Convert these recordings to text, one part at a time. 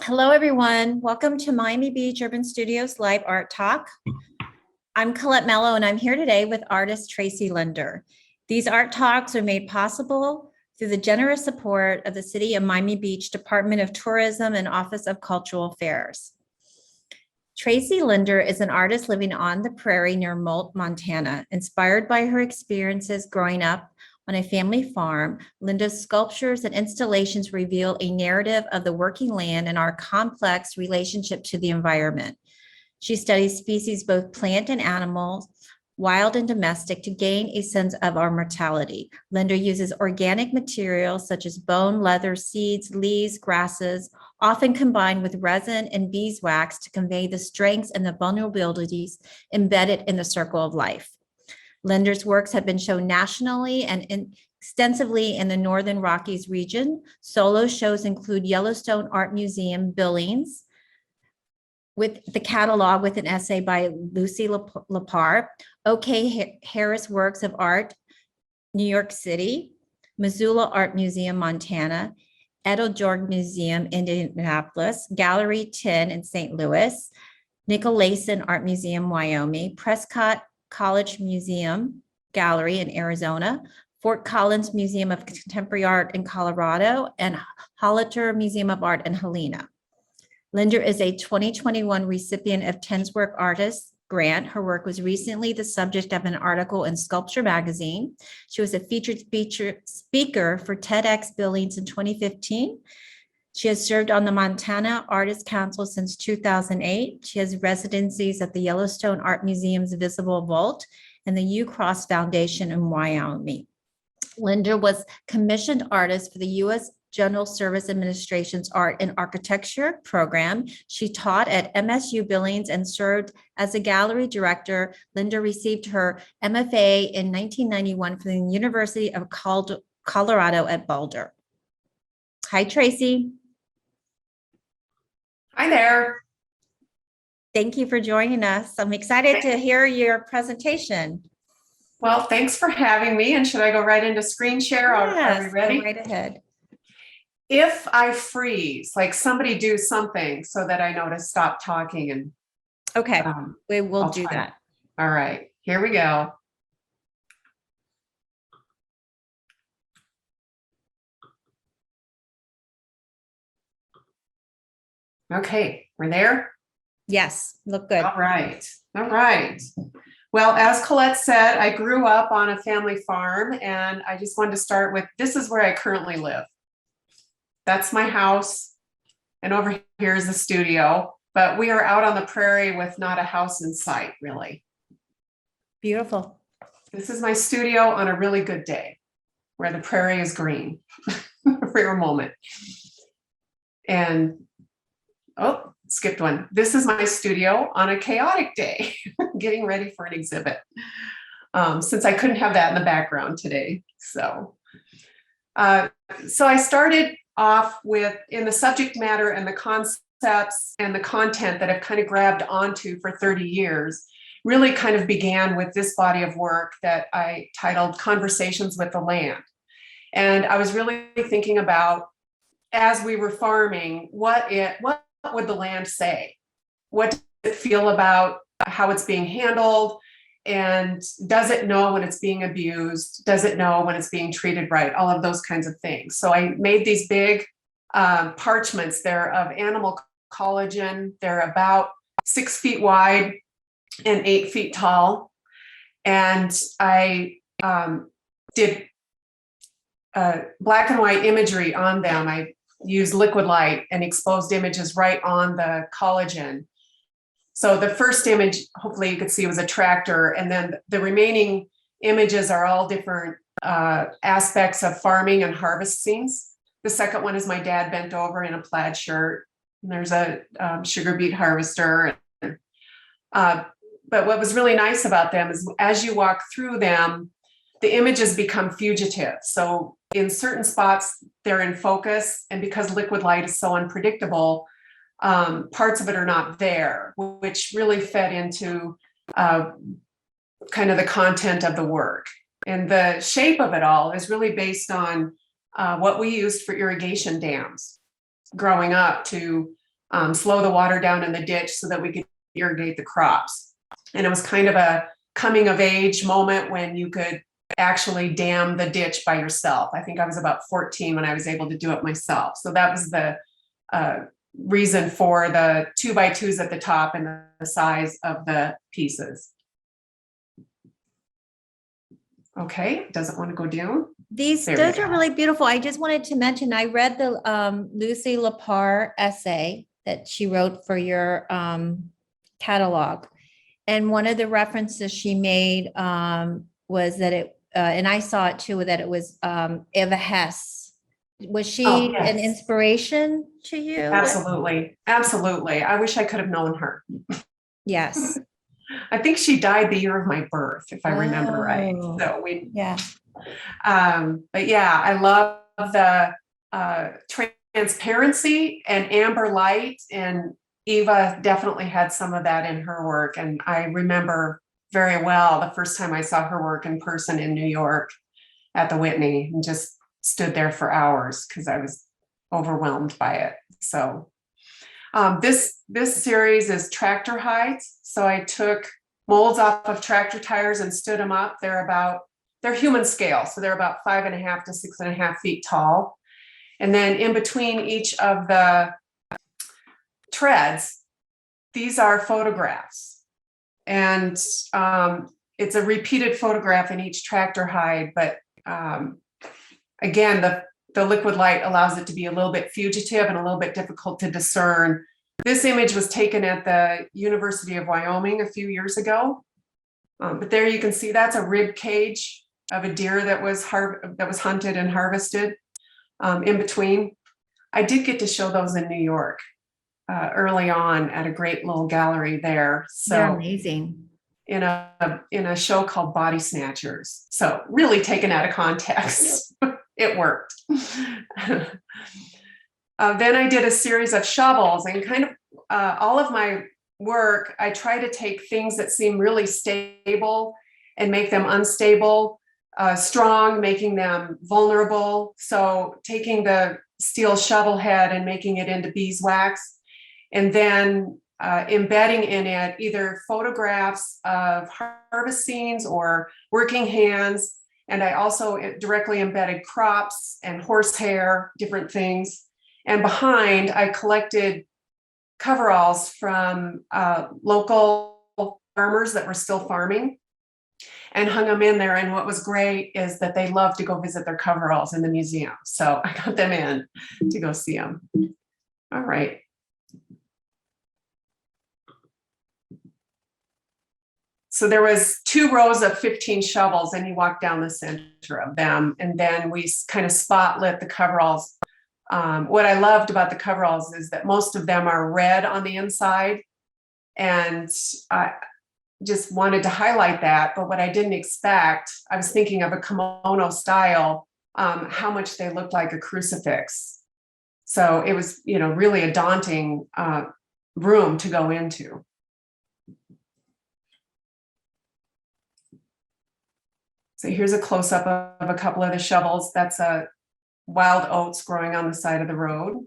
Hello, everyone. Welcome to Miami Beach Urban Studios Live Art Talk. I'm Colette Mello, and I'm here today with artist Tracy Linder. These art talks are made possible through the generous support of the City of Miami Beach Department of Tourism and Office of Cultural Affairs. Tracy Linder is an artist living on the prairie near Molt, Montana. Inspired by her experiences growing up on a family farm, Linda's sculptures and installations reveal a narrative of the working land and our complex relationship to the environment. She studies species, both plant and animal, wild and domestic, to gain a sense of our mortality. Linder uses organic materials such as bone, leather, seeds, leaves, grasses, often combined with resin and beeswax to convey the strengths and the vulnerabilities embedded in the circle of life. Linder's works have been shown nationally and extensively in the Northern Rockies region. Solo shows include Yellowstone Art Museum, Billings, with the catalog with an essay by Lucy Lippard, OK Harris Works of Art, New York City, Missoula Art Museum, Montana, Eiteljorg Museum, Indianapolis, Gallery 10 in St. Louis, Nicolaysen Art Museum, Wyoming, Prescott College Museum Gallery in Arizona, Fort Collins Museum of Contemporary Art in Colorado, and Holter Museum of Art in Helena. Linder is a 2021 recipient of Tenswork Artist Grant. Her work was recently the subject of an article in Sculpture magazine. She was a featured speaker for TEDx Billings in 2015. She has served on the Montana Artists Council since 2008. She has residencies at the Yellowstone Art Museum's Visible Vault and the U-Cross Foundation in Wyoming. Linder was commissioned artist for the U.S. General Service Administration's Art and Architecture program. She taught at MSU Billings and served as a gallery director. Linder received her MFA in 1991 from the University of Colorado at Boulder. Hi, Tracy. Hi there. Thank you for joining us. I'm excited to hear your presentation. Well, thanks for having me. And should I go right into screen share? Yes, are we ready? go right ahead. If I freeze, like somebody do something so that I know to stop talking and okay, we will do that. All right, here we go. Okay, we're there? Yes, look good. All right. Well, as Colette said, I grew up on a family farm, and I just wanted to start with, this is where I currently live. That's my house, and over here is the studio, but we are out on the prairie with not a house in sight, really. Beautiful. This is my studio on a really good day, where the prairie is green, for a moment. And oh, skipped one. This is my studio on a chaotic day, getting ready for an exhibit. Since I couldn't have that in the background today. So I started off with, in the subject matter and the concepts and the content that I've kind of grabbed onto for 30 years, really kind of began with this body of work that I titled Conversations with the Land. And I was really thinking about, as we were farming, what would the land say? What does it feel about how it's being handled? And does it know when it's being abused? Does it know when it's being treated right? All of those kinds of things. So I made these big parchments. They're of animal collagen. They're about 6 feet wide and 8 feet tall. And I did black and white imagery on them. I used liquid light and exposed images right on the collagen. So the first image, hopefully you could see, was a tractor, and then the remaining images are all different aspects of farming and harvest scenes. The second one is my dad bent over in a plaid shirt, and there's a sugar beet harvester. But what was really nice about them is, as you walk through them, the images become fugitive. So in certain spots, they're in focus, and because liquid light is so unpredictable, parts of it are not there, which really fed into kind of the content of the work. And the shape of it all is really based on what we used for irrigation dams growing up to slow the water down in the ditch so that we could irrigate the crops. And it was kind of a coming of age moment when you could actually dam the ditch by yourself. I think I was about 14 when I was able to do it myself. So that was the reason for the 2x2s at the top and the size of the pieces. Okay, doesn't want to go down. Those are really beautiful. I just wanted to mention, I read the Lucy Lippard essay that she wrote for your catalog. And one of the references she made was that it, and I saw it too, that it was Eva Hess. Was she yes. an inspiration to you? Absolutely. Absolutely. I wish I could have known her. Yes. I think she died the year of my birth, if I remember right. So but yeah, I love the transparency and amber light, and Eva definitely had some of that in her work. And I remember very well the first time I saw her work in person in New York at the Whitney, and just stood there for hours because I was overwhelmed by it. So this series is tractor hides. So I took molds off of tractor tires and stood them up. They're human scale. So they're about 5.5 to 6.5 feet tall. And then in between each of the treads, these are photographs. And it's a repeated photograph in each tractor hide. But again, the liquid light allows it to be a little bit fugitive and a little bit difficult to discern. This image was taken at the University of Wyoming a few years ago. But there you can see that's a rib cage of a deer that was hunted and harvested in between. I did get to show those in New York early on at a great little gallery there. So they're amazing. In a show called Body Snatchers. So really taken out of context, it worked. Then I did a series of shovels, and kind of all of my work, I try to take things that seem really stable and make them unstable, strong, making them vulnerable. So taking the steel shovel head and making it into beeswax, and then embedding in it either photographs of harvest scenes or working hands. And I also directly embedded crops and horsehair, different things. And behind, I collected coveralls from local farmers that were still farming and hung them in there. And what was great is that they love to go visit their coveralls in the museum. So I got them in to go see them. All right. So there was 2 rows of 15 shovels, and you walk down the center of them. And then we kind of spotlit the coveralls. What I loved about the coveralls is that most of them are red on the inside. And I just wanted to highlight that. But what I didn't expect, I was thinking of a kimono style, how much they looked like a crucifix. So it was, really a daunting room to go into. So here's a close-up of a couple of the shovels. That's wild oats growing on the side of the road.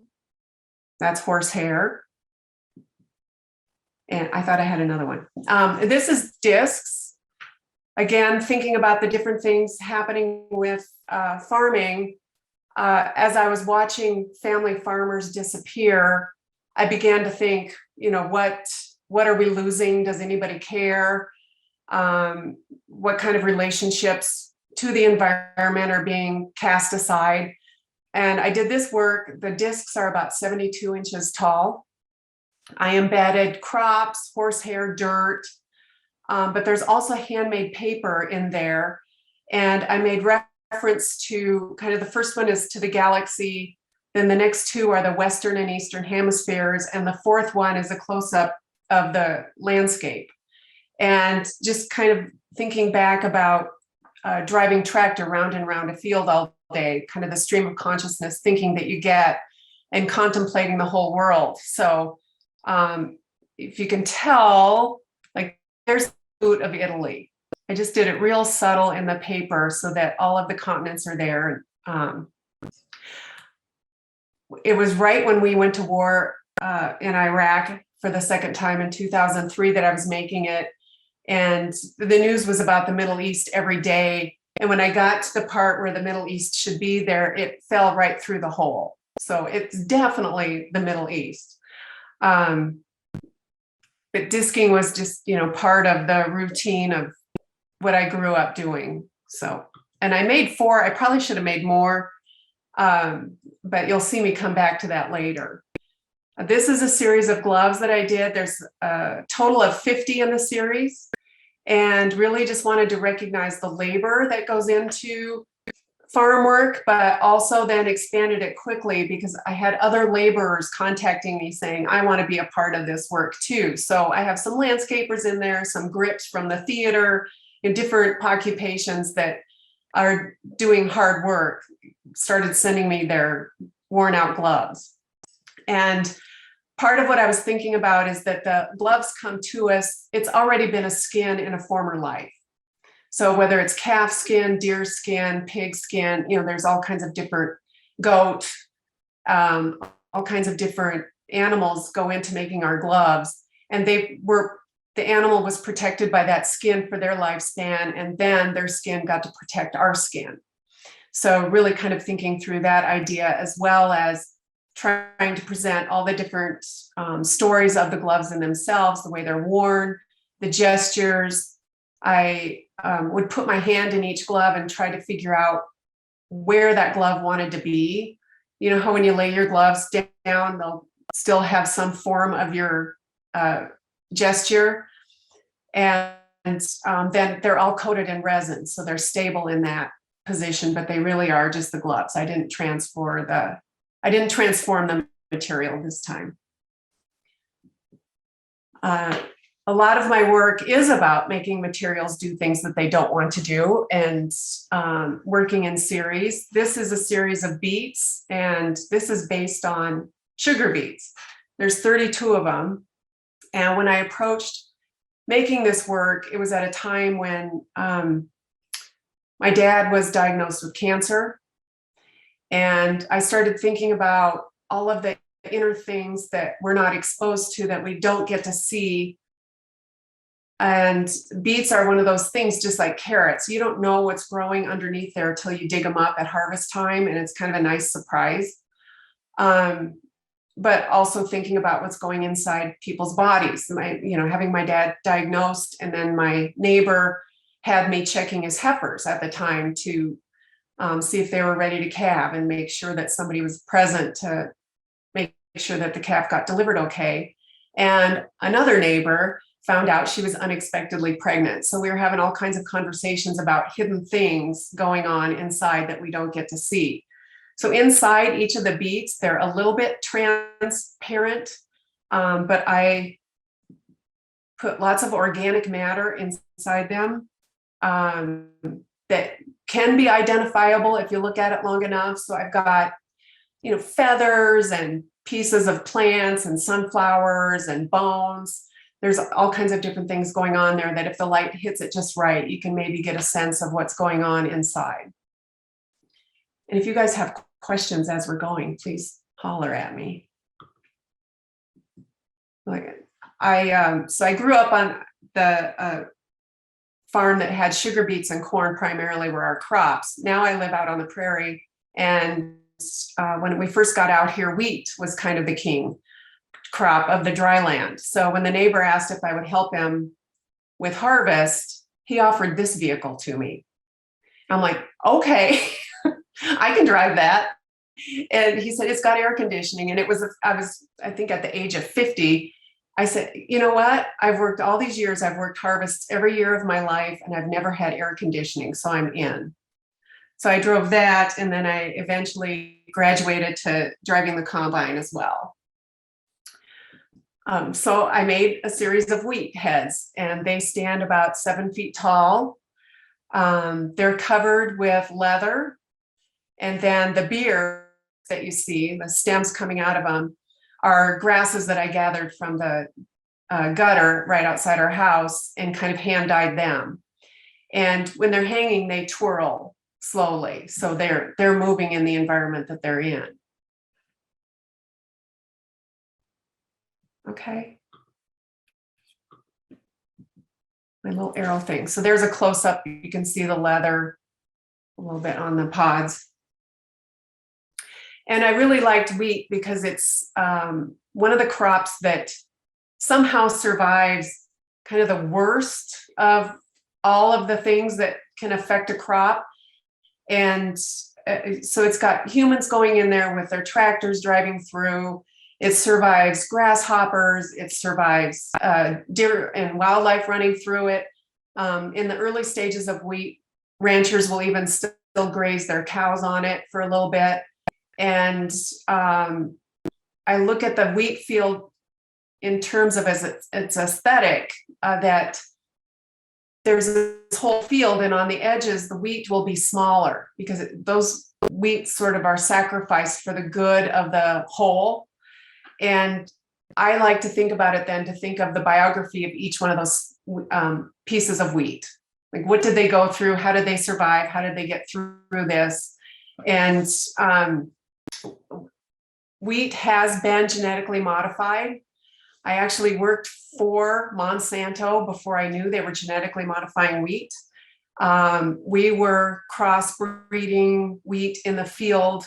That's horsehair. And I thought I had another one. This is discs. Again, thinking about the different things happening with farming. As I was watching family farmers disappear, I began to think, what are we losing? Does anybody care? What kind of relationships to the environment are being cast aside? And I did this work. The discs are about 72 inches tall. I embedded crops, horsehair, dirt, but there's also handmade paper in there. And I made reference to kind of the first one is to the galaxy. Then the next 2 are the Western and Eastern hemispheres. And the 4th one is a close-up of the landscape. And just kind of thinking back about driving tractor round and round a field all day, kind of the stream of consciousness thinking that you get, and contemplating the whole world. So if you can tell, like there's the boot of Italy. I just did it real subtle in the paper so that all of the continents are there. It was right when we went to war in Iraq for the second time in 2003 that I was making it. And the news was about the Middle East every day. And when I got to the part where the Middle East should be there, it fell right through the hole. So it's definitely the Middle East. But disking was just, part of the routine of what I grew up doing. So, and I made 4, I probably should have made more, but you'll see me come back to that later. This is a series of gloves that I did. There's a total of 50 in the series, and really just wanted to recognize the labor that goes into farm work, but also then expanded it quickly because I had other laborers contacting me saying, I want to be a part of this work too. So I have some landscapers in there, some grips from the theater, different occupations that are doing hard work, started sending me their worn out gloves. And part of what I was thinking about is that the gloves come to us, it's already been a skin in a former life. So whether it's calf skin, deer skin, pig skin, there's all kinds of different goat, all kinds of different animals go into making our gloves. And the animal was protected by that skin for their lifespan, and then their skin got to protect our skin. So really kind of thinking through that idea, as well as trying to present all the different stories of the gloves in themselves, the way they're worn, the gestures. I would put my hand in each glove and try to figure out where that glove wanted to be. You know how when you lay your gloves down, they'll still have some form of your gesture. And then they're all coated in resin, so they're stable in that position, but they really are just the gloves. I didn't transform the material this time. A lot of my work is about making materials do things that they don't want to do, and working in series. This is a series of beets, and this is based on sugar beets. There's 32 of them. And when I approached making this work, it was at a time when my dad was diagnosed with cancer. And I started thinking about all of the inner things that we're not exposed to, that we don't get to see. And beets are one of those things, just like carrots. You don't know what's growing underneath there till you dig them up at harvest time, and it's kind of a nice surprise. But also thinking about what's going inside people's bodies. Having my dad diagnosed, and then my neighbor had me checking his heifers at the time to see if they were ready to calve, and make sure that somebody was present to make sure that the calf got delivered okay. And another neighbor found out she was unexpectedly pregnant. So we were having all kinds of conversations about hidden things going on inside that we don't get to see. So inside each of the beets, they're a little bit transparent, but I put lots of organic matter inside them that can be identifiable if you look at it long enough. So I've got, feathers and pieces of plants and sunflowers and bones. There's all kinds of different things going on there that if the light hits it just right, you can maybe get a sense of what's going on inside. And if you guys have questions as we're going, please holler at me. So I grew up on the farm that had sugar beets and corn primarily were our crops. Now I live out on the prairie, and when we first got out here, wheat was kind of the king crop of the dry land. So when the neighbor asked if I would help him with harvest, he offered this vehicle to me. I'm like, okay, I can drive that. And he said, it's got air conditioning. And I think at the age of 50, I said, you know what? I've worked all these years. I've worked harvests every year of my life, and I've never had air conditioning. So I'm in. So I drove that. And then I eventually graduated to driving the combine as well. So I made a series of wheat heads, and they stand about 7 feet tall. They're covered with leather. And then the beard that you see, the stems coming out of them, are grasses that I gathered from the gutter right outside our house and kind of hand dyed them. And when they're hanging, they twirl slowly. So they're moving in the environment that they're in. Okay. My little arrow thing. So there's a close-up. You can see the leather a little bit on the pods. And I really liked wheat because it's one of the crops that somehow survives kind of the worst of all of the things that can affect a crop. And so it's got humans going in there with their tractors driving through. It survives grasshoppers. It survives deer and wildlife running through it. In the early stages of wheat, ranchers will even still graze their cows on it for a little bit. And I look at the wheat field in terms of as its aesthetic, that there's this whole field, and on the edges, the wheat will be smaller because those wheat sort of are sacrificed for the good of the whole. And I like to think about it then to think of the biography of each one of those pieces of wheat. Like, what did they go through? How did they survive? How did they get through this? And wheat has been genetically modified. I actually worked for Monsanto before I knew they were genetically modifying wheat. We were crossbreeding wheat in the field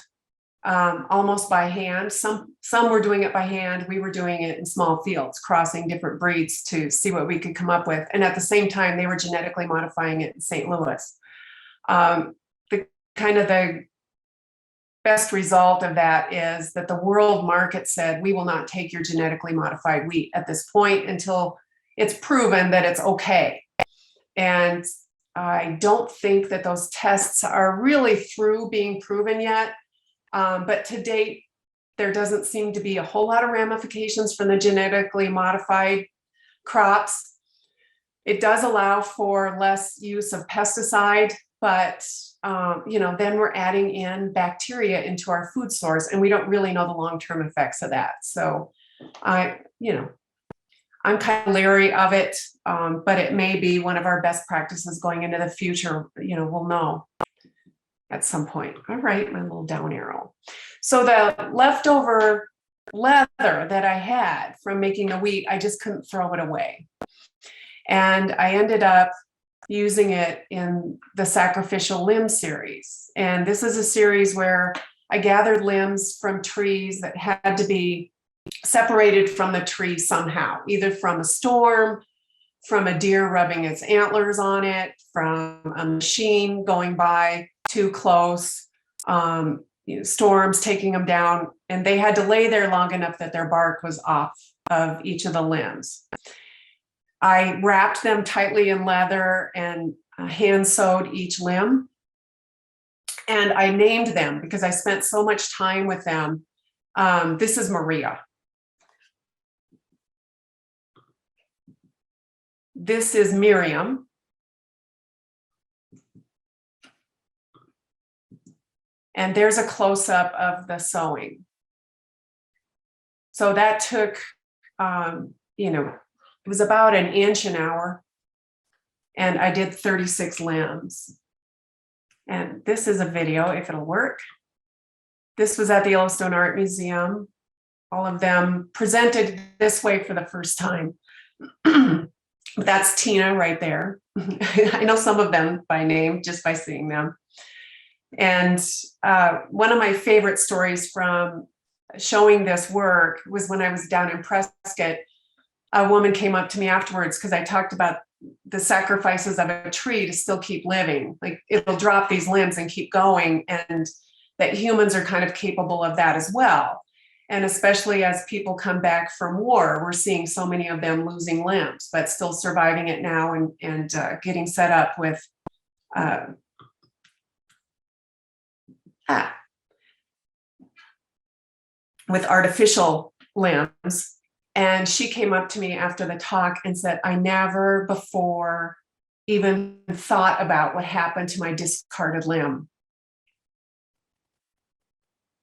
almost by hand. Some were doing it by hand. We were doing it in small fields, crossing different breeds to see what we could come up with. And at the same time, they were genetically modifying it in St. Louis. The best result of that is that the world market said, we will not take your genetically modified wheat at this point until it's proven that it's okay. And I don't think that those tests are really through being proven yet. But to date, there doesn't seem to be a whole lot of ramifications from the genetically modified crops. It does allow for less use of pesticide, but then we're adding in bacteria into our food source, and we don't really know the long-term effects of that. So I'm kind of leery of it, but it may be one of our best practices going into the future. We'll know at some point. All right, my little down arrow. So the leftover leather that I had from making the wheat, I just couldn't throw it away. And I ended up using it in the Sacrificial Limb series. And this is a series where I gathered limbs from trees that had to be separated from the tree somehow, either from a storm, from a deer rubbing its antlers on it, from a machine going by too close, storms taking them down, and they had to lay there long enough that their bark was off of each of the limbs. I wrapped them tightly in leather and hand sewed each limb. And I named them because I spent so much time with them. This is Maria. This is Miriam. And there's a close-up of the sewing. So that took, it was about an inch an hour, and I did 36 limbs. And this is a video, if it'll work. This was at the Yellowstone Art Museum. All of them presented this way for the first time. That's Tina right there. I know some of them by name just by seeing them. And one of my favorite stories from showing this work was when I was down in Prescott. A woman came up to me afterwards because I talked about the sacrifices of a tree to still keep living. Like, it'll drop these limbs and keep going, and that humans are kind of capable of that as well. And especially as people come back from war, we're seeing so many of them losing limbs, but still surviving it now and getting set up with artificial limbs. And she came up to me after the talk and said, I never before even thought about what happened to my discarded limb.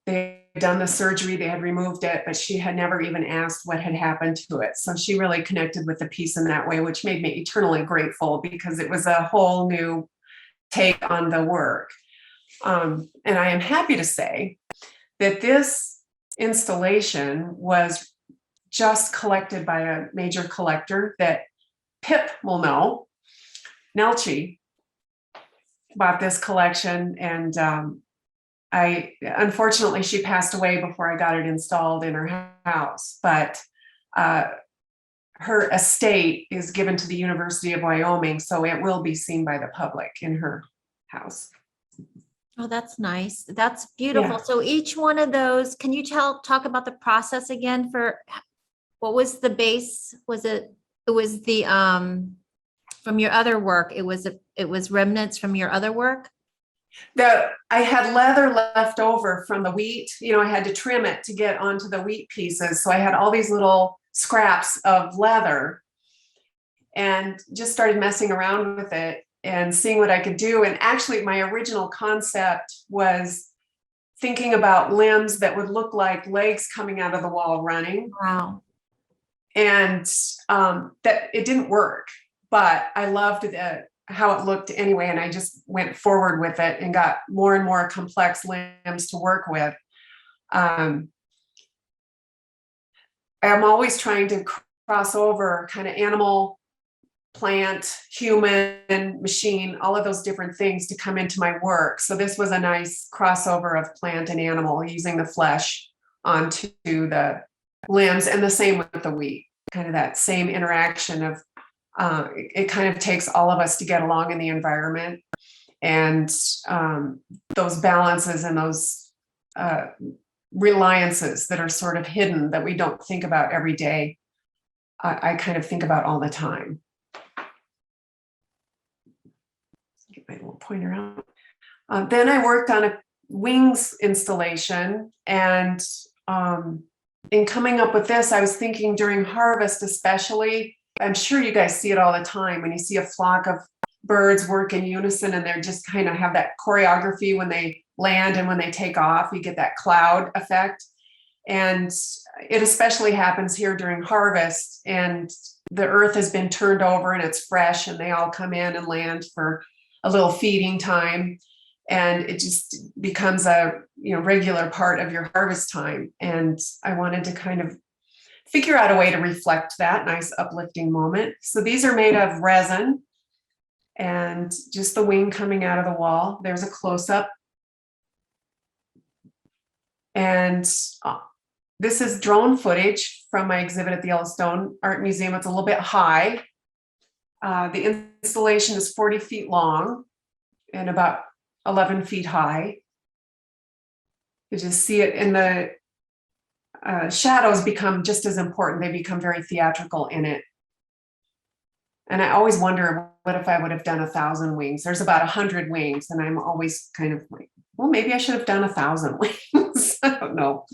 They had done the surgery, they had removed it, but she had never even asked what had happened to it. So she really connected with the piece in that way, which made me eternally grateful because it was a whole new take on the work. And I am happy to say that this installation was just collected by a major collector that Pip will know. Nelchi bought this collection, and unfortunately she passed away before I got it installed in her house, but her estate is given to the University of Wyoming, so it will be seen by the public in her house. Oh, that's nice. That's beautiful. Yeah. So each one of those, can you talk about the process again for what was the base? It was the from your other work. It was remnants from your other work. I had leather left over from the wheat. I had to trim it to get onto the wheat pieces. So I had all these little scraps of leather and just started messing around with it and seeing what I could do. And actually, my original concept was thinking about limbs that would look like legs coming out of the wall running. Wow. And that it didn't work, but I loved how it looked anyway. And I just went forward with it and got more and more complex limbs to work with. I'm always trying to cross over kind of animal, plant, human, machine, all of those different things to come into my work. So this was a nice crossover of plant and animal, using the flesh onto the limbs, and the same with the wheat, kind of that same interaction of it kind of takes all of us to get along in the environment, and those balances and those reliances that are sort of hidden that we don't think about every day. I kind of think about all the time. Get my little pointer out. Then I worked on a wings installation, and in coming up with this, I was thinking during harvest especially, I'm sure you guys see it all the time when you see a flock of birds work in unison and they're just kind of have that choreography when they land and when they take off, you get that cloud effect. And it especially happens here during harvest, and the earth has been turned over and it's fresh, and they all come in and land for a little feeding time. And it just becomes a regular part of your harvest time. And I wanted to kind of figure out a way to reflect that nice uplifting moment. So these are made of resin and just the wing coming out of the wall. There's a close-up. And this is drone footage from my exhibit at the Yellowstone Art Museum. It's a little bit high. The installation is 40 feet long and about 11 feet high. You just see it in the shadows become just as important. They become very theatrical in it. And I always wonder, what if I would have done 1,000 wings? There's about 100 wings, and I'm always kind of like, well, maybe I should have done 1,000 wings. I don't know.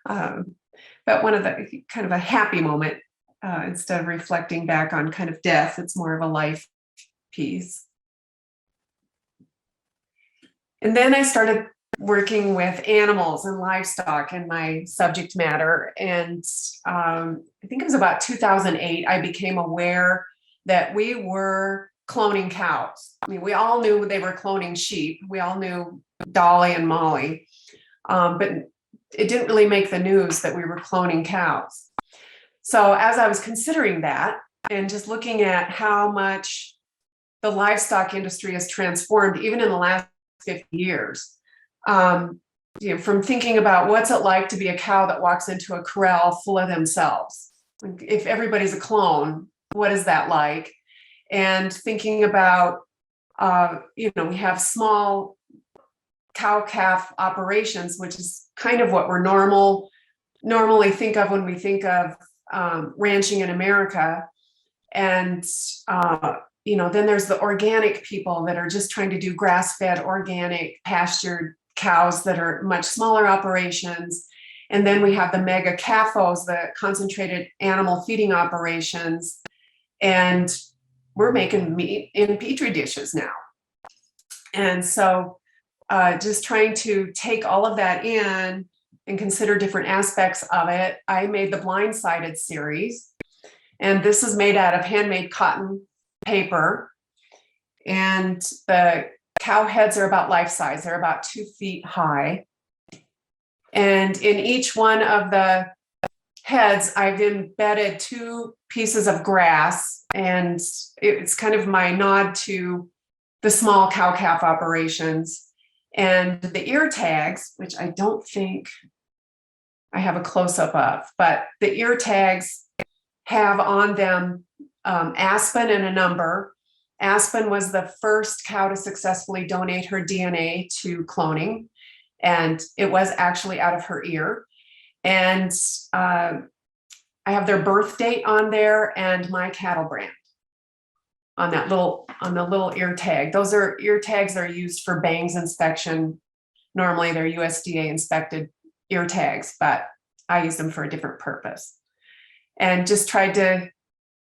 But one of the kind of a happy moment, instead of reflecting back on kind of death, it's more of a life piece. And then I started working with animals and livestock in my subject matter. And I think it was about 2008, I became aware that we were cloning cows. I mean, we all knew they were cloning sheep. We all knew Dolly and Molly, but it didn't really make the news that we were cloning cows. So as I was considering that and just looking at how much the livestock industry has transformed, even in the last 50 years, from thinking about what's it like to be a cow that walks into a corral full of themselves. If everybody's a clone, what is that like? And thinking about, we have small cow-calf operations, which is kind of what we're normally think of when we think of ranching in America. And then there's the organic people that are just trying to do grass-fed, organic, pastured cows that are much smaller operations. And then we have the mega CAFOs, the concentrated animal feeding operations. And we're making meat in petri dishes now. And so just trying to take all of that in and consider different aspects of it, I made the Blindsided series. And this is made out of handmade cotton paper. And the cow heads are about life size. They're about 2 feet high. And in each one of the heads, I've embedded 2 pieces of grass, and it's kind of my nod to the small cow-calf operations. And the ear tags, which I don't think I have a close-up of, but the ear tags have on them Aspen and a number. Aspen was the first cow to successfully donate her DNA to cloning, and it was actually out of her ear. And I have their birth date on there and my cattle brand on the little ear tag. Those are ear tags that are used for bangs inspection. Normally they're USDA inspected ear tags, but I use them for a different purpose. And just tried to,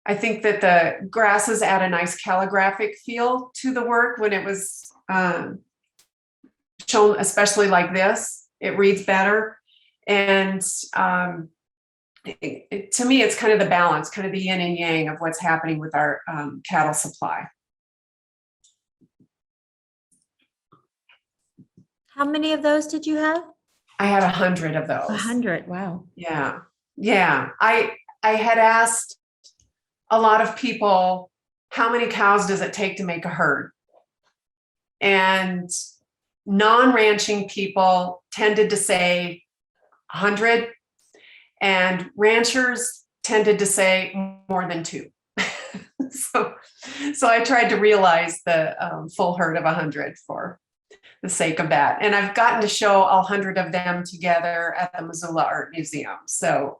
I think that the grasses add a nice calligraphic feel to the work when it was shown, especially like this, it reads better. And to me, it's kind of the balance, kind of the yin and yang of what's happening with our cattle supply. How many of those did you have? I had 100 of those. 100. Wow. Yeah. Yeah. I had asked a lot of people, how many cows does it take to make a herd? And non-ranching people tended to say 100, and ranchers tended to say more than 2. So I tried to realize the full herd of 100 for the sake of that. And I've gotten to show all 100 of them together at the Missoula Art Museum. So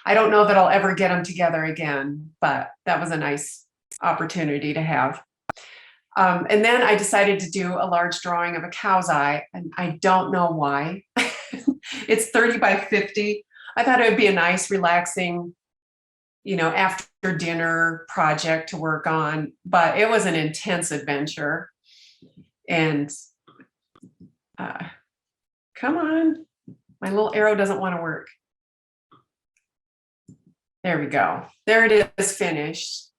I don't know that I'll ever get them together again, but that was a nice opportunity to have. And then I decided to do a large drawing of a cow's eye, and I don't know why. It's 30 by 50. I thought it would be a nice, relaxing, after dinner project to work on, but it was an intense adventure. And come on, my little arrow doesn't want to work. There we go. There it is, finished.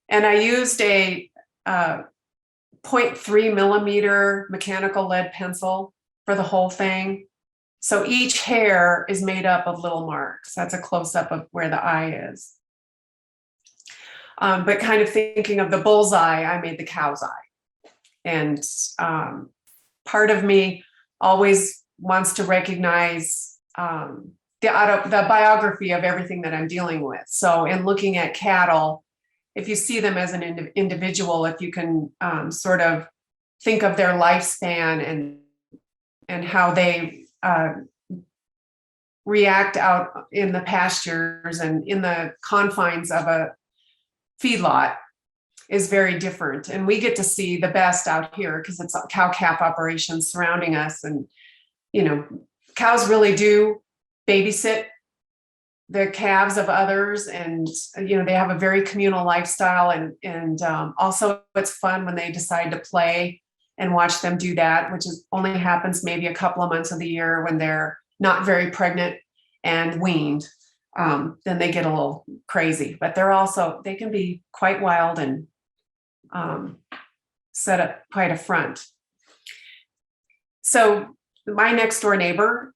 And I used a 0.3 millimeter mechanical lead pencil for the whole thing. So each hair is made up of little marks. That's a close-up of where the eye is. But kind of thinking of the bullseye, I made the cow's eye. And part of me always wants to recognize the biography of everything that I'm dealing with. So in looking at cattle, if you see them as an individual, if you can sort of think of their lifespan and how they react out in the pastures and in the confines of a feedlot, is very different. And we get to see the best out here because it's cow-calf operations surrounding us. And, cows really do babysit the calves of others, and they have a very communal lifestyle, and also it's fun when they decide to play and watch them do that, which only happens maybe a couple of months of the year when they're not very pregnant and weaned. Then they get a little crazy, but they can be quite wild and set up quite a front. So my next door neighbor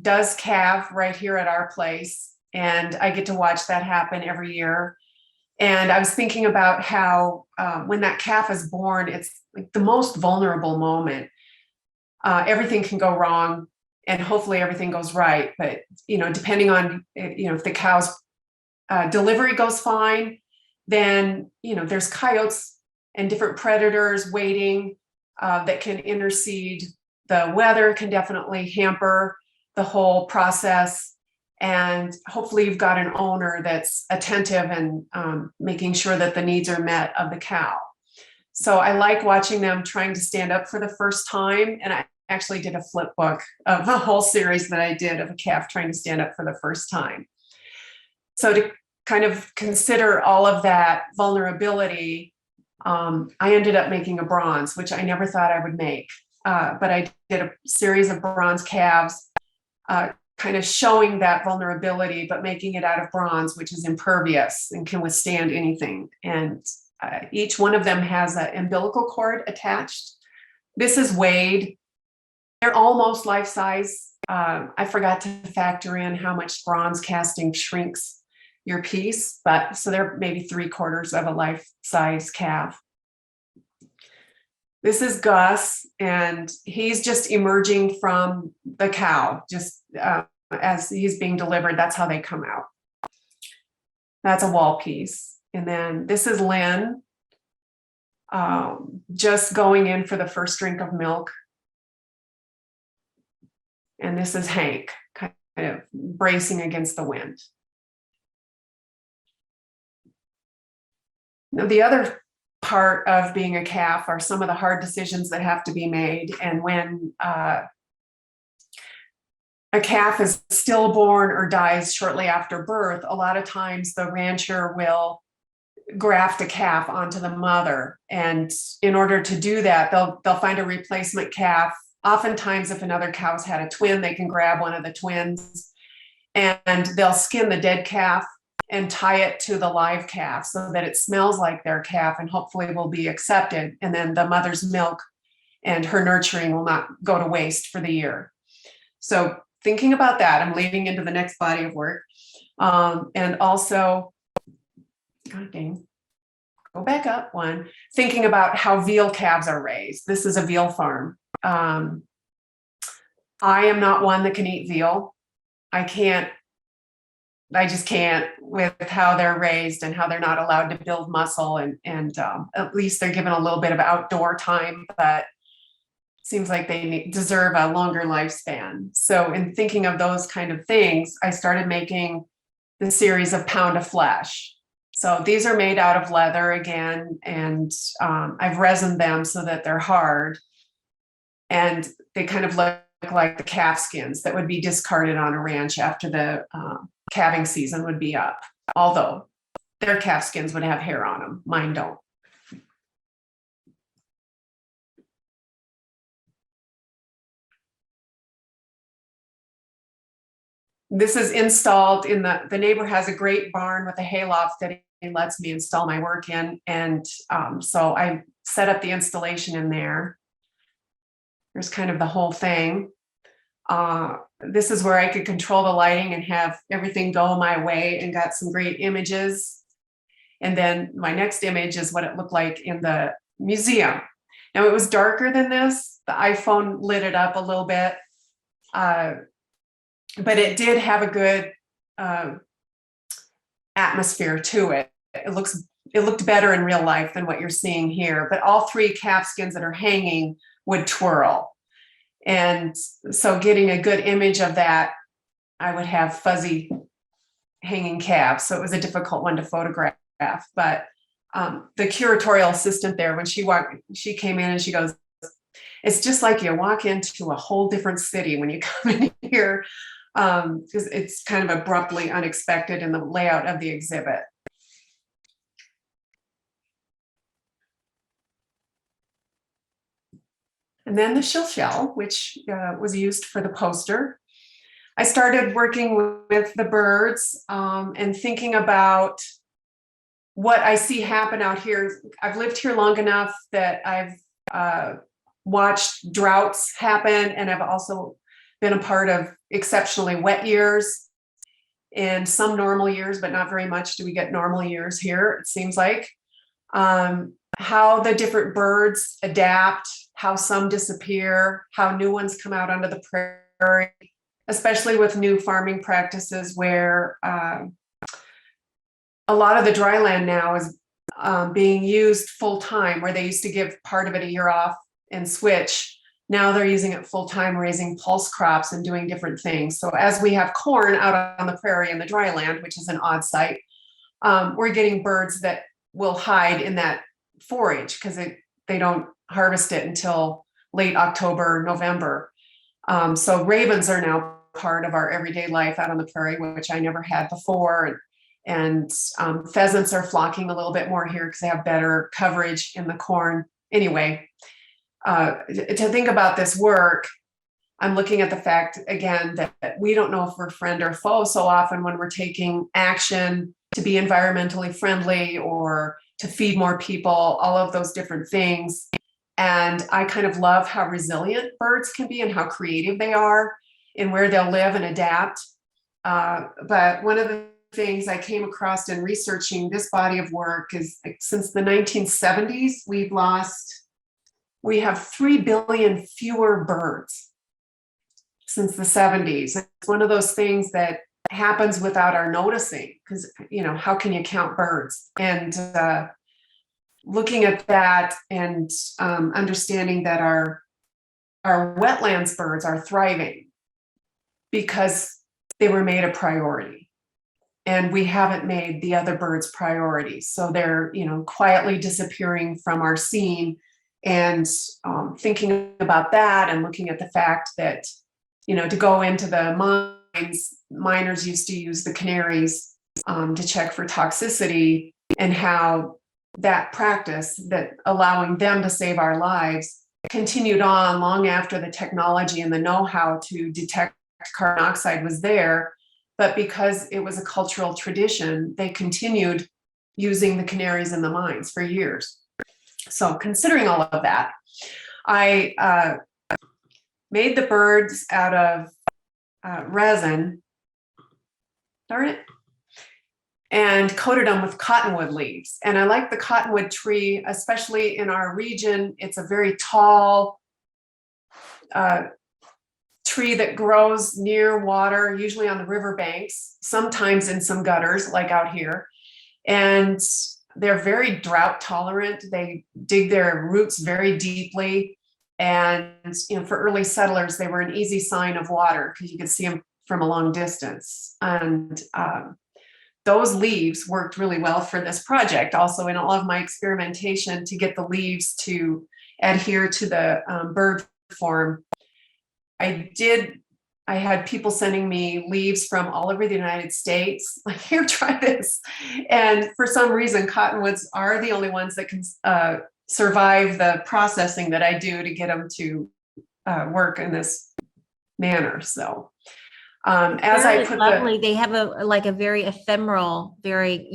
does calve right here at our place, and I get to watch that happen every year. And I was thinking about how when that calf is born, it's like the most vulnerable moment. Everything can go wrong, and hopefully everything goes right. But depending on if the cow's delivery goes fine, then there's coyotes and different predators waiting that can intercede. The weather can definitely hamper the whole process. And hopefully you've got an owner that's attentive and making sure that the needs are met of the cow. So I like watching them trying to stand up for the first time. And I actually did a flip book of a whole series that I did of a calf trying to stand up for the first time. So to kind of consider all of that vulnerability, I ended up making a bronze, which I never thought I would make. But I did a series of bronze calves, kind of showing that vulnerability, but making it out of bronze, which is impervious and can withstand anything. And each one of them has an umbilical cord attached. This is weighed. They're almost life size I forgot to factor in how much bronze casting shrinks your piece, but so they're maybe 3/4 of a life-size calf. This is Gus, and he's just emerging from the cow, just as he's being delivered. That's how they come out. That's a wall piece. And then this is Lynn, just going in for the first drink of milk. And this is Hank, kind of bracing against the wind. Now, the other part of being a calf are some of the hard decisions that have to be made. And when a calf is stillborn or dies shortly after birth, a lot of times the rancher will graft a calf onto the mother. And in order to do that, they'll find a replacement calf. Oftentimes, if another cow's had a twin, they can grab one of the twins and they'll skin the dead calf and tie it to the live calf so that it smells like their calf and hopefully will be accepted. And then the mother's milk and her nurturing will not go to waste for the year. So thinking about that, I'm leading into the next body of work. And also, God dang, go back up one, thinking about how veal calves are raised. This is a veal farm. I am not one that can eat veal. I just can't with how they're raised and how they're not allowed to build muscle and at least they're given a little bit of outdoor time, but it seems like they deserve a longer lifespan. So in thinking of those kind of things, I started making the series of Pound of Flesh. So these are made out of leather again, and I've resined them so that they're hard. And they kind of look like the calf skins that would be discarded on a ranch after the calving season would be up. Although their calf skins would have hair on them, mine don't. This is installed in the neighbor has a great barn with a hayloft that he lets me install my work in. And so I set up the installation in there. There's kind of the whole thing. This is where I could control the lighting and have everything go my way and got some great images. And then my next image is what it looked like in the museum. Now it was darker than this. The iPhone lit it up a little bit. But it did have a good atmosphere to it. It looked better in real life than what you're seeing here. But all three calf skins that are hanging would twirl. And so getting a good image of that, I would have fuzzy hanging calves. So it was a difficult one to photograph. But the curatorial assistant there, when she came in and she goes, it's just like you walk into a whole different city when you come in here, because it's kind of abruptly unexpected in the layout of the exhibit. And then the shell, which was used for the poster. I started working with the birds and thinking about what I see happen out here. I've lived here long enough that I've watched droughts happen, and I've also been a part of exceptionally wet years and some normal years, but not very much do we get normal years here, it seems like. How the different birds adapt, how some disappear, how new ones come out onto the prairie, especially with new farming practices where a lot of the dry land now is being used full time, where they used to give part of it a year off and switch. Now they're using it full time, raising pulse crops and doing different things. So as we have corn out on the prairie and the dry land, which is an odd sight, we're getting birds that will hide in that forage because they don't harvest it until late October, November. So ravens are now part of our everyday life out on the prairie, which I never had before. And pheasants are flocking a little bit more here because they have better coverage in the corn. Anyway, to think about this work, I'm looking at the fact, again, that we don't know if we're friend or foe so often when we're taking action to be environmentally friendly or to feed more people, all of those different things. And I kind of love how resilient birds can be and how creative they are in where they'll live and adapt. But one of the things I came across in researching this body of work is, like, since the 1970s, we have 3 billion fewer birds since the 70s. It's one of those things that happens without our noticing, because, how can you count birds? And looking at that and understanding that our wetlands birds are thriving because they were made a priority, and we haven't made the other birds priorities. So they're, quietly disappearing from our scene. And thinking about that and looking at the fact that, to go into the mines, miners used to use the canaries to check for toxicity, and how that practice, that allowing them to save our lives, continued on long after the technology and the know-how to detect carbon dioxide was there. But because it was a cultural tradition, they continued using the canaries in the mines for years. So considering all of that, I made the birds out of resin, darn it, and coated them with cottonwood leaves. And I like the cottonwood tree, especially in our region. It's a very tall tree that grows near water, usually on the riverbanks, sometimes in some gutters, like out here. And they're very drought tolerant. They dig their roots very deeply. And, for early settlers, they were an easy sign of water because you could see them from a long distance. And those leaves worked really well for this project. Also, in all of my experimentation to get the leaves to adhere to the bird form, I had people sending me leaves from all over the United States, like, here, try this. And for some reason, cottonwoods are the only ones that can survive the processing that I do to get them to work in this manner. So as Very I put lovely. They have a very ephemeral, very,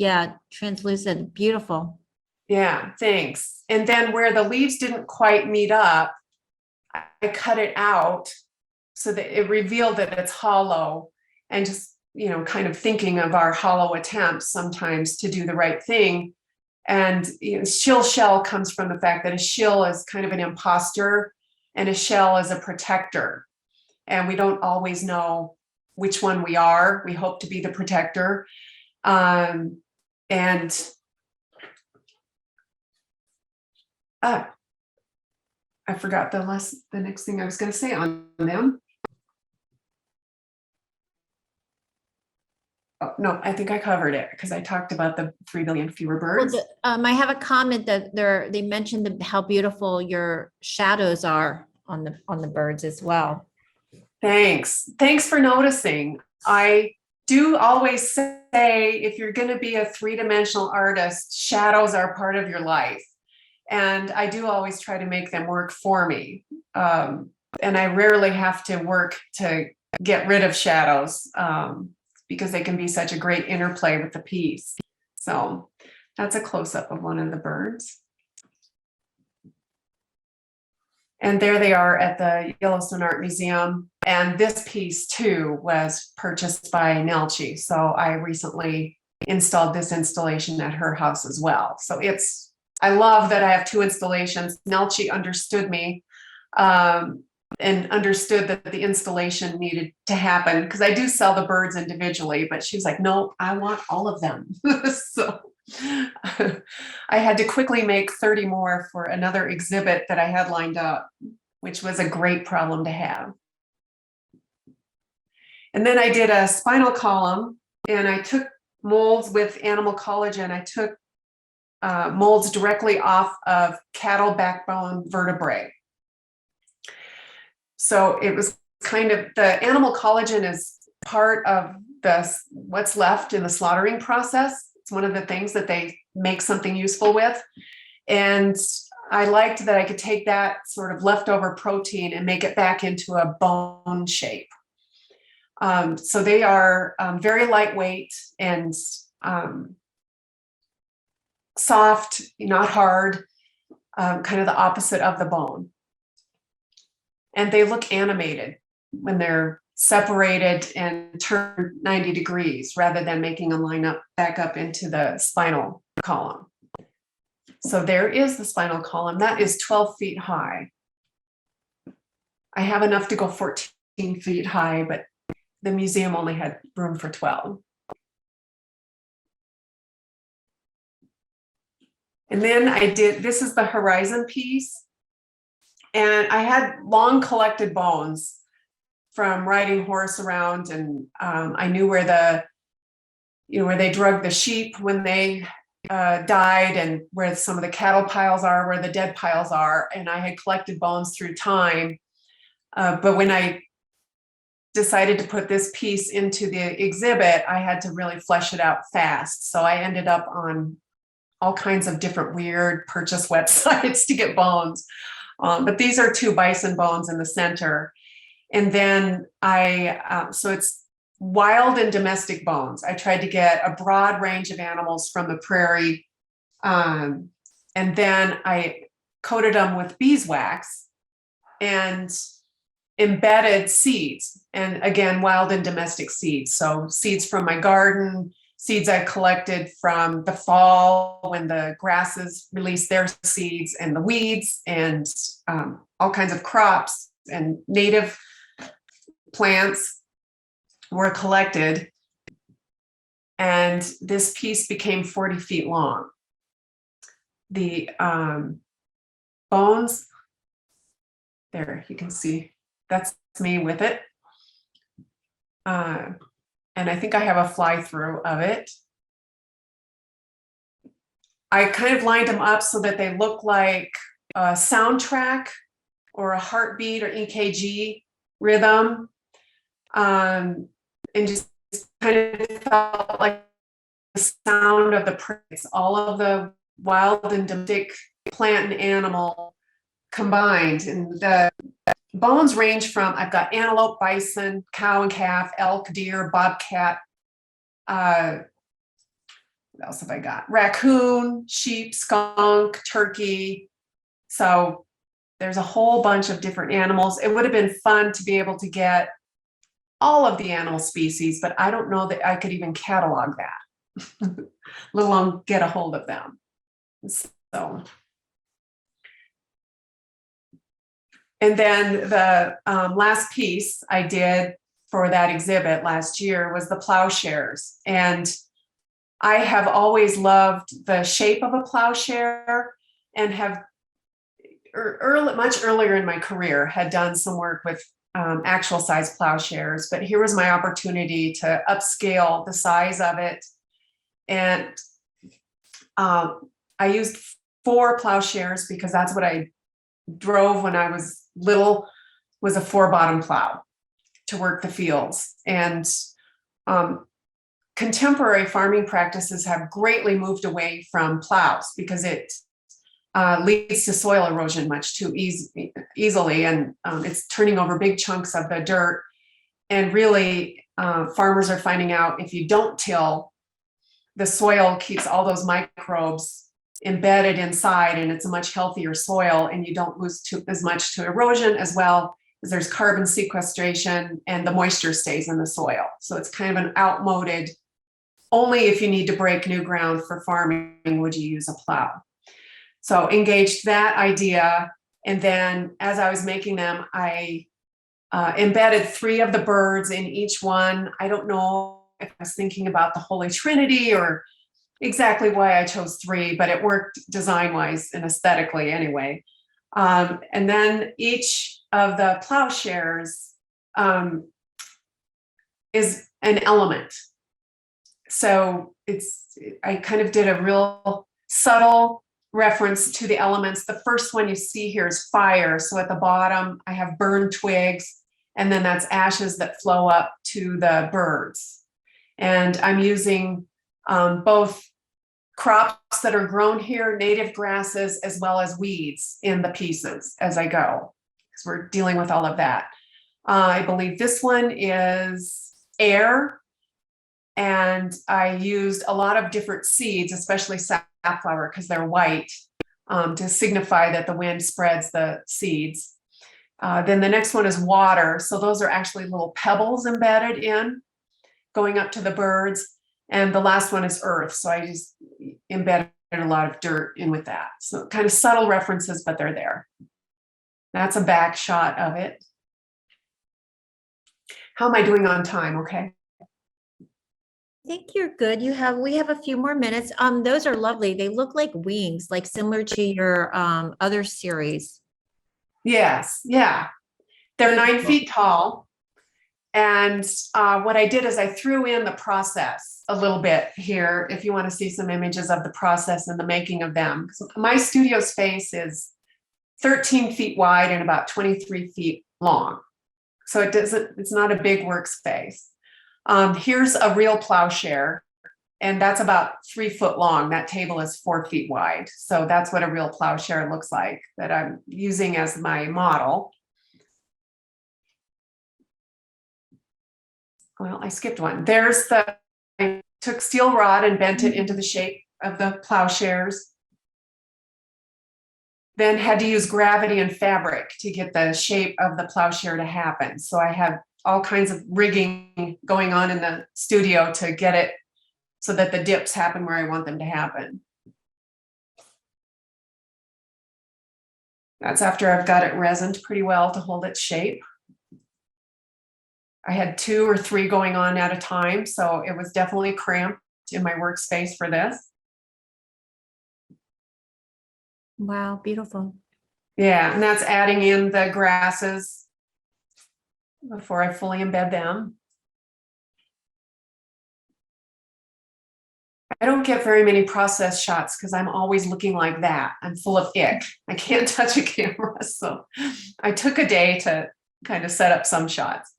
translucent, beautiful. Yeah, thanks. And then where the leaves didn't quite meet up, I cut it out so that it revealed that it's hollow, and just, kind of thinking of our hollow attempts sometimes to do the right thing. And shill shell comes from the fact that a shill is kind of an imposter and a shell is a protector. And we don't always know which one we are. We hope to be the protector. And I forgot the next thing I was going to say on them. Oh, no, I think I covered it because I talked about the 3 billion fewer birds. Well, I have a comment that they mentioned how beautiful your shadows are on the birds as well. Thanks for noticing. I do always say, if you're going to be a 3-dimensional artist, shadows are part of your life. And I do always try to make them work for me. And I rarely have to work to get rid of shadows, because they can be such a great interplay with the piece. So that's a close-up of one of the birds. And there they are at the Yellowstone Art Museum. And this piece too was purchased by Nelchi. So I recently installed this installation at her house as well. So I love that I have 2 installations. Nelchi understood me and understood that the installation needed to happen, because I do sell the birds individually, but she was like, no, I want all of them. So I had to quickly make 30 more for another exhibit that I had lined up, which was a great problem to have. And then I did a spinal column, and I took molds with animal collagen. I took molds directly off of cattle backbone vertebrae. So it was kind of, the animal collagen is part of what's left in the slaughtering process. It's one of the things that they make something useful with. And I liked that I could take that sort of leftover protein and make it back into a bone shape. So they are very lightweight and soft, not hard, kind of the opposite of the bone. And they look animated when they're separated and turned 90 degrees rather than making them line up back up into the spinal column. So there is the spinal column. That is 12 feet high. I have enough to go 14 feet high, but the museum only had room for 12. And then this is the horizon piece. And I had long collected bones from riding horse around, and I knew where where they drug the sheep when they died, and where some of the cattle piles are, where the dead piles are. And I had collected bones through time. But when I decided to put this piece into the exhibit, I had to really flesh it out fast. So I ended up on all kinds of different weird purchase websites to get bones. But these are 2 bison bones in the center. And then so it's wild and domestic bones. I tried to get a broad range of animals from the prairie. And then I coated them with beeswax and embedded seeds. And again, wild and domestic seeds. So seeds from my garden, seeds I collected from the fall when the grasses released their seeds, and the weeds, and all kinds of crops and native plants were collected. And this piece became 40 feet long. The bones, there you can see, that's me with it. And I think I have a fly through of it. I kind of lined them up so that they look like a soundtrack or a heartbeat or EKG rhythm. And just kind of felt like the sound of the praise, all of the wild and domestic plant and animal combined. And the bones range from, I've got antelope, bison, cow and calf, elk, deer, bobcat. What else have I got? Raccoon, sheep, skunk, turkey. So there's a whole bunch of different animals. It would have been fun to be able to get all of the animal species, but I don't know that I could even catalog that, let alone get a hold of them. So. And then the last piece I did for that exhibit last year was the Plowshares. And I have always loved the shape of a plowshare, and have much earlier in my career had done some work with actual size plowshares. But here was my opportunity to upscale the size of it. And I used 4 plowshares because that's what I drove when I was little, was a 4-bottom plow to work the fields. And contemporary farming practices have greatly moved away from plows because it leads to soil erosion much too easily, and it's turning over big chunks of the dirt. And really, farmers are finding out if you don't till, the soil keeps all those microbes embedded inside, and it's a much healthier soil, and you don't lose as much to erosion, as well as there's carbon sequestration, and the moisture stays in the soil. So it's kind of an outmoded, only if you need to break new ground for farming would you use a plow. So engaged that idea, and then as I was making them, I embedded 3 of the birds in each one. I don't know if I was thinking about the Holy Trinity or exactly why I chose 3, but it worked design-wise and aesthetically anyway. And then each of the plowshares is an element. So I kind of did a real subtle reference to the elements. The first one you see here is fire. So at the bottom, I have burned twigs, and then that's ashes that flow up to the birds. And I'm using both crops that are grown here, native grasses, as well as weeds in the pieces as I go, because we're dealing with all of that. I believe this one is air, and I used a lot of different seeds, especially safflower, because they're white, to signify that the wind spreads the seeds. Then the next one is water. So those are actually little pebbles embedded in, going up to the birds. And the last one is earth. So I just embedded a lot of dirt in with that. So kind of subtle references, but they're there. That's a back shot of it. How am I doing on time? Okay. I think you're good. We have a few more minutes. Those are lovely. They look like wings, like similar to your other series. Yes. Yeah. They're 9 feet tall. And what I did is I threw in the process a little bit here, if you want to see some images of the process and the making of them. So my studio space is 13 feet wide and about 23 feet long. So it's not a big workspace. Here's a real plowshare, and that's about 3 foot long. That table is 4 feet wide. So that's what a real plowshare looks like that I'm using as my model. Well, I skipped one. I took steel rod and bent it into the shape of the plowshares. Then had to use gravity and fabric to get the shape of the plowshare to happen. So I have all kinds of rigging going on in the studio to get it so that the dips happen where I want them to happen. That's after I've got it resined pretty well to hold its shape. I had 2 or 3 going on at a time, so it was definitely cramped in my workspace for this. Wow, beautiful. Yeah, and that's adding in the grasses before I fully embed them. I don't get very many process shots because I'm always looking like that. I'm full of ick. I can't touch a camera, so I took a day to kind of set up some shots.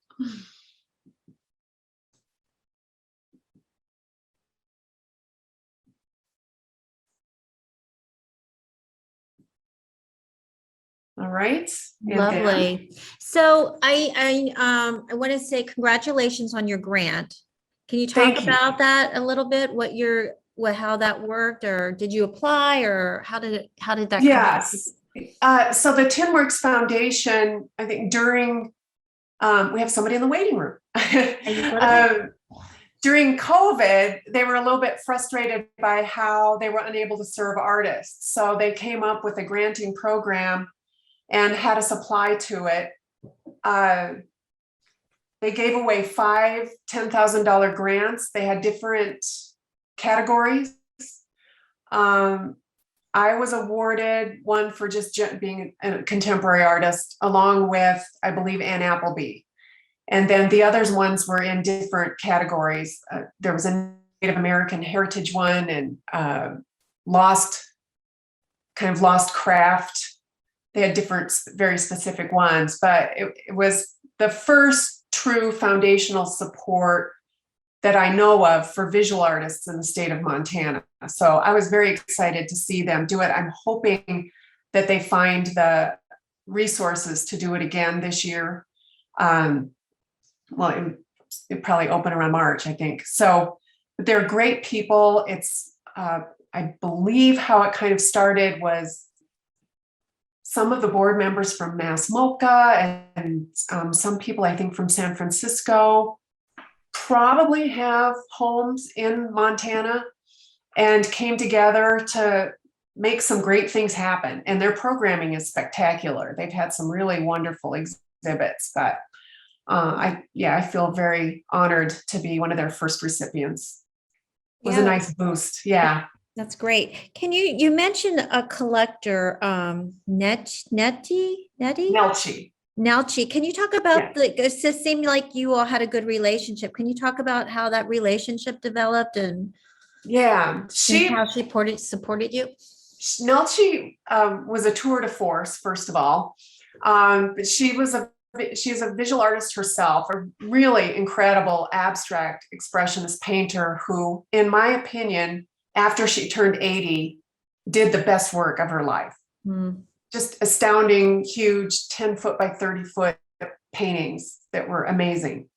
All right. Lovely. So I want to say congratulations on your grant. Can you talk about that a little bit? How that worked, or did you apply, or how did that come? Yes. So the TinWorks Foundation, I think during we have somebody in the waiting room. During COVID, they were a little bit frustrated by how they were unable to serve artists. So they came up with a granting program and had us apply to it. They gave away 5 $10,000 grants. They had different categories. I was awarded one for just being a contemporary artist, along with, I believe, Ann Appleby. And then the others ones were in different categories. There was a Native American heritage one, and lost craft. They had different, very specific ones, but it was the first true foundational support that I know of for visual artists in the state of Montana. So I was very excited to see them do it. I'm hoping that they find the resources to do it again this year. Well, it probably open around March, I think. So, but they're great people. It's, I believe how it kind of started was some of the board members from Mass MoCA and some people, I think, from San Francisco probably have homes in Montana and came together to make some great things happen. And their programming is spectacular. They've had some really wonderful exhibits, but I feel very honored to be one of their first recipients. It was a nice boost. Yeah. That's great. Can you mentioned a collector, Nelchi? Can you talk about it seemed like you all had a good relationship. Can you talk about how that relationship developed and how she supported you? Nelchi was a tour de force, first of all. But she's a visual artist herself, a really incredible abstract expressionist painter who, in my opinion, after she turned 80, did the best work of her life. Just astounding, huge 10 foot by 30 foot paintings that were amazing.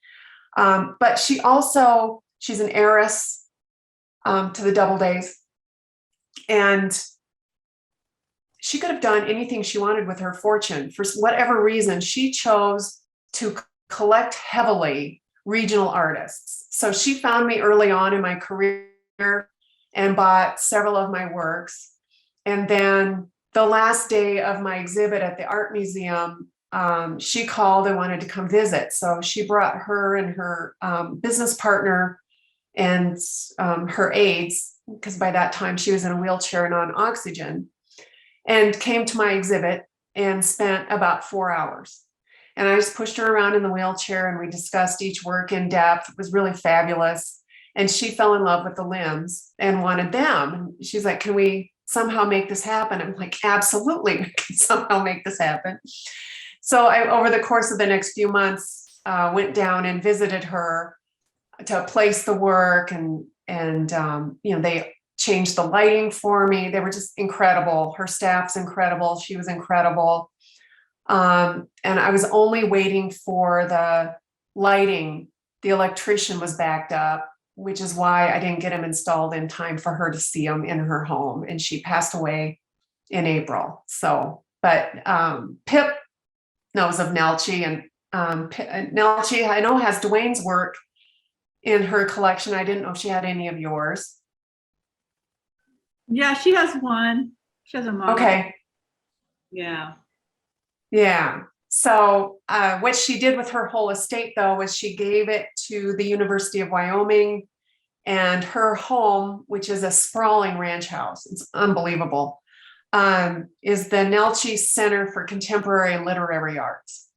But she's an heiress to the Doubledays. And she could have done anything she wanted with her fortune. For whatever reason, she chose to collect heavily regional artists. So she found me early on in my career and bought several of my works. And then the last day of my exhibit at the art museum, she called and wanted to come visit. So she brought her and her business partner and her aides, because by that time she was in a wheelchair and on oxygen, and came to my exhibit and spent about 4 hours. And I just pushed her around in the wheelchair and we discussed each work in depth. It was really fabulous. And she fell in love with the limbs and wanted them. And she's like, can we somehow make this happen? I'm like, absolutely, we can somehow make this happen. So I, over the course of the next few months, went down and visited her to place the work, and they changed the lighting for me. They were just incredible. Her staff's incredible. She was incredible. And I was only waiting for the lighting. The electrician was backed up, which is why I didn't get him installed in time for her to see him in her home. And she passed away in April. So, but Pip knows of Nelchie, and Nelchie, I know, has Dwayne's work in her collection. I didn't know if she had any of yours. Yeah, she has one. She has a model. Okay. Yeah. Yeah. So what she did with her whole estate, though, was she gave it to the University of Wyoming, and her home, which is a sprawling ranch house, it's unbelievable, is the Nelchie Center for Contemporary and Literary Arts.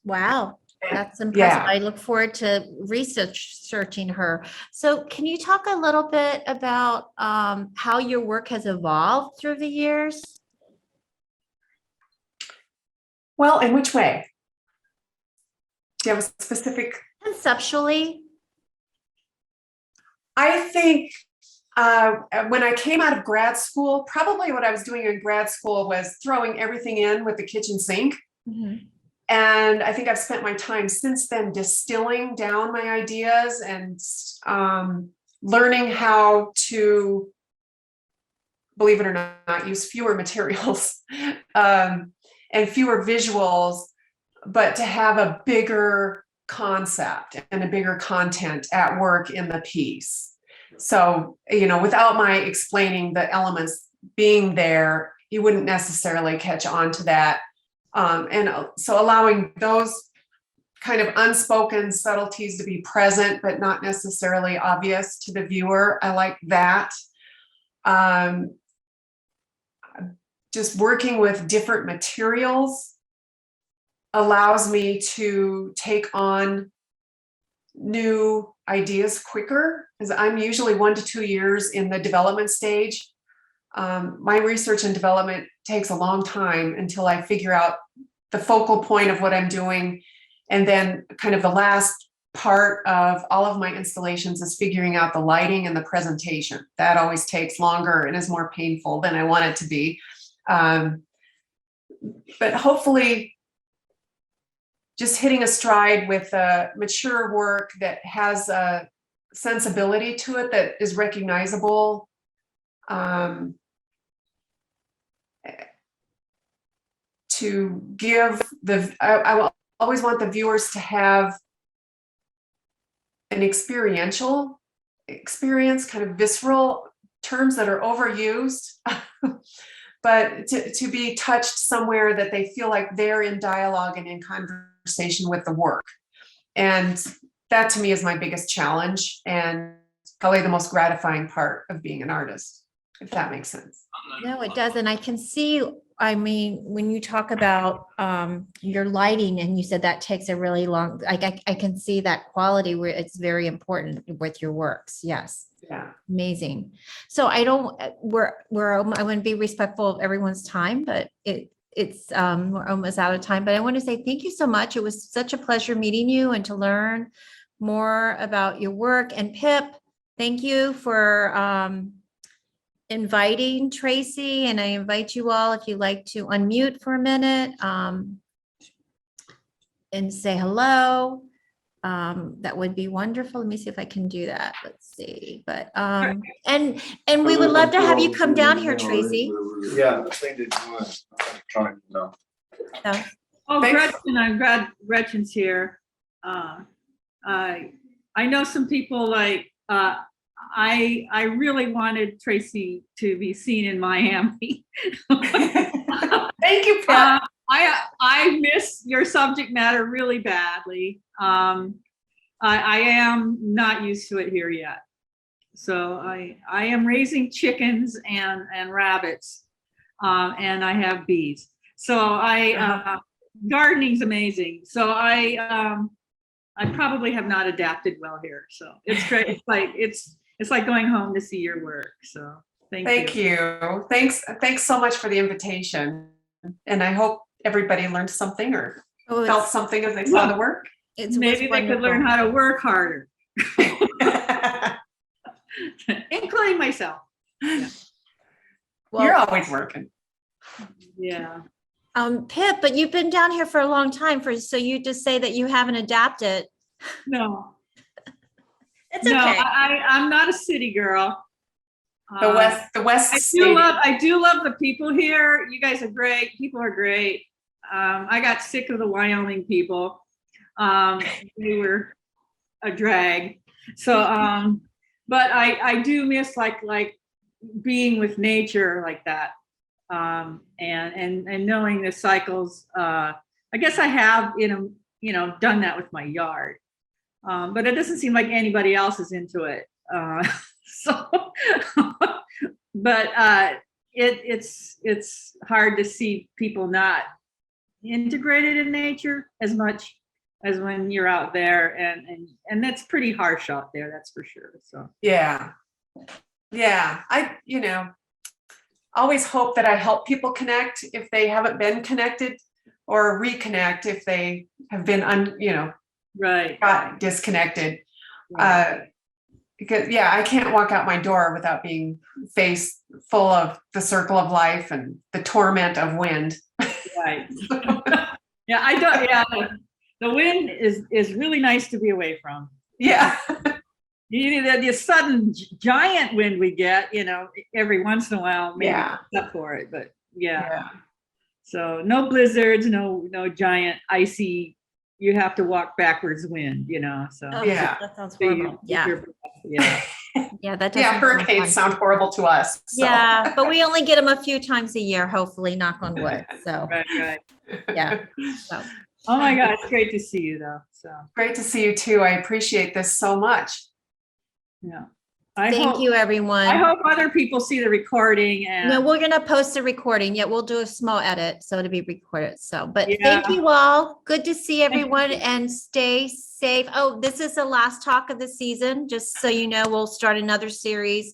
Wow. That's impressive. Yeah. I look forward to researching her. So can you talk a little bit about how your work has evolved through the years? Well, in which way? Do you have a specific? Conceptually. I think when I came out of grad school, probably what I was doing in grad school was throwing everything in with the kitchen sink. Mm-hmm. And I think I've spent my time since then distilling down my ideas and learning how to, believe it or not, use fewer materials and fewer visuals, but to have a bigger concept and a bigger content at work in the piece. So, without my explaining the elements being there, you wouldn't necessarily catch on to that. And so allowing those kind of unspoken subtleties to be present, but not necessarily obvious to the viewer. I like that. Just working with different materials allows me to take on new ideas quicker, because I'm usually 1 to 2 years in the development stage. My research and development takes a long time until I figure out the focal point of what I'm doing. And then kind of the last part of all of my installations is figuring out the lighting and the presentation. That always takes longer and is more painful than I want it to be. But hopefully just hitting a stride with a mature work that has a sensibility to it that is recognizable. To give I will always want the viewers to have an experiential experience, kind of visceral terms that are overused, but to be touched somewhere that they feel like they're in dialogue and in conversation with the work. And that to me is my biggest challenge, and probably the most gratifying part of being an artist, if that makes sense. No, it does. And I can see, I mean, when you talk about your lighting, and you said that takes a really long, I can see that quality where it's very important with your works. Yes. Yeah. Amazing. So I want to be respectful of everyone's time, but we're almost out of time, but I want to say thank you so much. It was such a pleasure meeting you and to learn more about your work. And Pip, thank you for inviting Tracy, and I invite you all, if you'd like to unmute for a minute and say hello. that would be wonderful. Let me see if I can do that. Let's see, but, and we would love to have you come down here, Tracy. Yeah, I think it's one. I'm trying to know. So, Oh, Thanks. Gretchen, I'm glad Gretchen's here. I know some people like, I really wanted Tracy to be seen in Miami. Thank you, Pat. I miss your subject matter really badly. I am not used to it here yet. So I am raising chickens and rabbits, and I have bees. So gardening's amazing. So I probably have not adapted well here. So it's great. It's like going home to see your work. So thank you. Thanks so much for the invitation. And I hope everybody learned something or felt something as they saw the work. Maybe they could learn how to work harder, including myself. Yeah. well, You're always working. Yeah. Pip, but you've been down here for a long time so you just say that you haven't adapted. No. It's No, okay. I'm not a city girl. The West. I do love the people here. You guys are great. People are great. I got sick of the Wyoming people. They were a drag. So, but I do miss like being with nature like that. And knowing the cycles. I guess I have done that with my yard. But it doesn't seem like anybody else is into it. But it's hard to see people not integrated in nature as much as when you're out there, and that's pretty harsh out there, that's for sure. So Yeah. I always hope that I help people connect if they haven't been connected, or reconnect if they have been right. got disconnected. Because I can't walk out my door without being faced full of the circle of life and the torment of wind. Right. Yeah, I don't. Yeah, the wind is really nice to be away from. Yeah. The sudden giant wind we get, every once in a while, maybe up for it, but yeah. So no blizzards, no giant icy. You have to walk backwards wind, So That sounds horrible. Yeah, that does. Hurricanes sound horrible to us. So. Yeah, but we only get them a few times a year, hopefully, knock on wood. So right. yeah. So. Oh my God, it's great to see you though. So great to see you too. I appreciate this so much. Yeah. Thank you, everyone. I hope other people see the recording. And no, we're gonna post a recording. Yeah, we'll do a small edit so it'll be recorded. So, but thank you all. Good to see everyone and stay safe. Oh, this is the last talk of the season. Just so you know, we'll start another series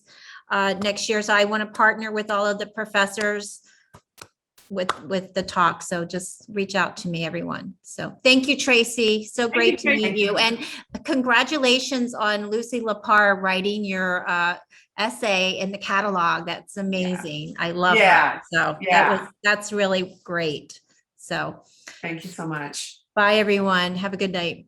next year. So I want to partner with all of the professors with the talk. So just reach out to me, everyone. So thank you, Tracy. So great to meet you. And congratulations on Lucy Lippard writing your essay in the catalog. That's amazing. I love that. So that's really great. So thank you so much. bye, everyone. Have a good night.